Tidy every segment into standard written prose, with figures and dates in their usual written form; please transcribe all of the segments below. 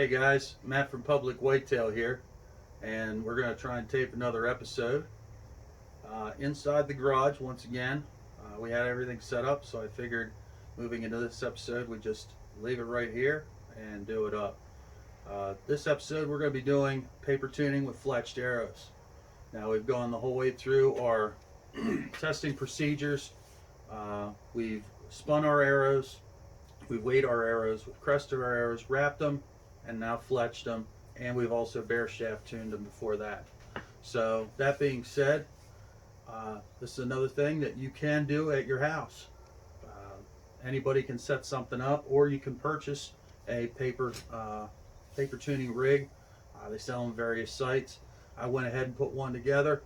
Hey guys, Matt from Public Whitetail here, and we're going to try and tape another episode. Inside the garage, once again, we had everything set up, so I figured moving into this episode, we just leave it right here and do it up. This episode, we're going to be doing paper tuning with fletched arrows. Now, we've gone the whole way through our testing procedures. We've spun our arrows, we've weighed our arrows, we've crested our arrows, wrapped them, and now fletched them, and we've also bare shaft tuned them before that. So that being said, this is another thing that you can do at your house. Anybody can set something up, or you can purchase a paper tuning rig. They sell them at various sites. I went ahead and put one together.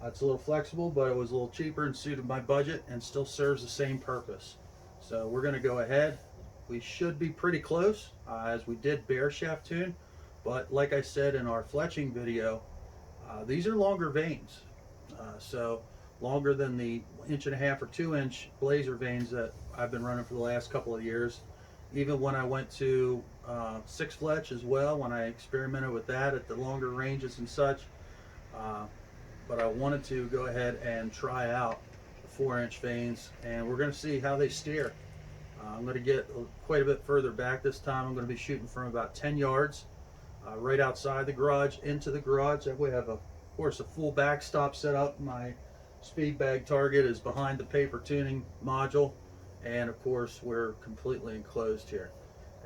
It's a little flexible, but it was a little cheaper and suited my budget and still serves the same purpose. So we're going to go ahead. We should be pretty close as we did bare shaft tune, but like I said in our fletching video, these are longer vanes, so longer than the 1.5 or 2 inch blazer vanes that I've been running for the last couple of years. Even when I went to 6 fletch as well, when I experimented with that at the longer ranges and such, but I wanted to go ahead and try out the 4-inch vanes, and we're going to see how they steer. I'm going to get quite a bit further back this time. I'm going to be shooting from about 10 yards right outside the garage into the garage. We have, of course, a full backstop set up. My speed bag target is behind the paper tuning module, and of course we're completely enclosed here.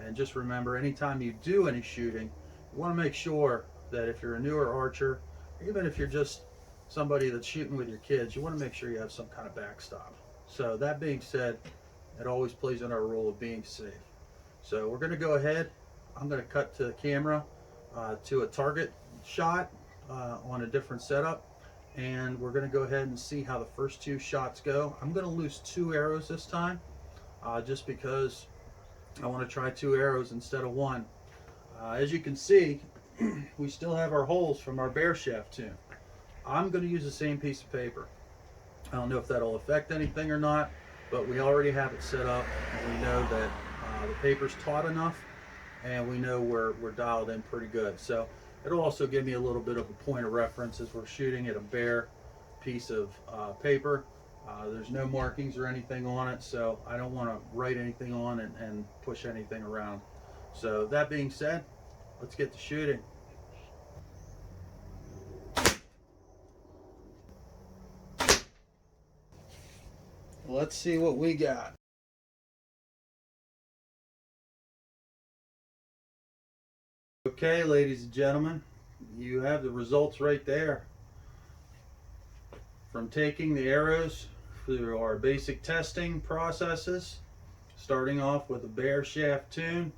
And just remember, anytime you do any shooting, you want to make sure that if you're a newer archer, even if you're just somebody that's shooting with your kids, you want to make sure you have some kind of backstop. So that being said, it always plays in our role of being safe. So we're going to go ahead. I'm going to cut to the camera to a target shot on a different setup, and we're going to go ahead and see how the first 2 shots go. I'm going to lose 2 arrows this time, just because I want to try 2 arrows instead of 1. As you can see, we still have our holes from our bare shaft tune. I'm going to use the same piece of paper. I don't know if that'll affect anything or not, but we already have it set up. We know that the paper's taut enough, and we know we're dialed in pretty good. So it'll also give me a little bit of a point of reference as we're shooting at a bare piece of paper. There's no markings or anything on it, so I don't want to write anything on it and push anything around. So that being said, let's get to shooting. Let's see what we got. Okay, ladies and gentlemen, you have the results right there. From taking the arrows through our basic testing processes, starting off with a bare shaft tune,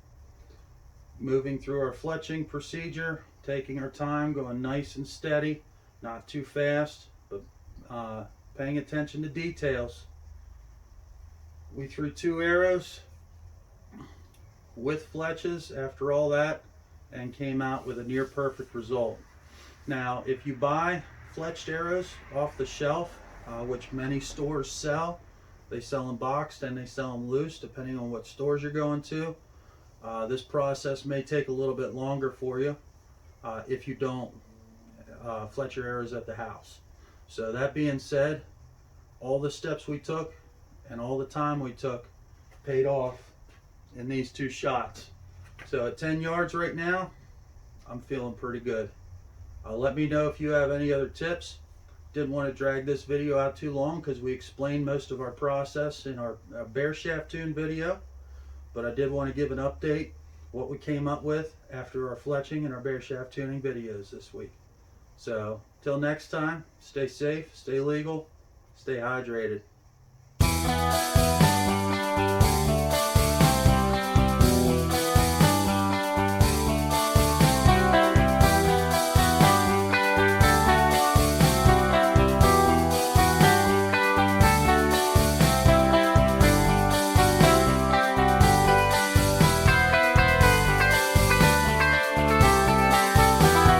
moving through our fletching procedure, taking our time, going nice and steady, not too fast, but paying attention to details. We threw 2 arrows with fletches after all that and came out with a near perfect result. Now, if you buy fletched arrows off the shelf, which many stores sell, they sell them boxed and they sell them loose depending on what stores you're going to. This process may take a little bit longer for you if you don't fletch your arrows at the house. So that being said, all the steps we took and all the time we took paid off in these 2 shots. So at 10 yards right now, I'm feeling pretty good. Let me know if you have any other tips. Didn't want to drag this video out too long because we explained most of our process in our bare shaft tune video, but I did want to give an update what we came up with after our fletching and our bare shaft tuning videos this week. So till next time, stay safe, stay legal, stay hydrated.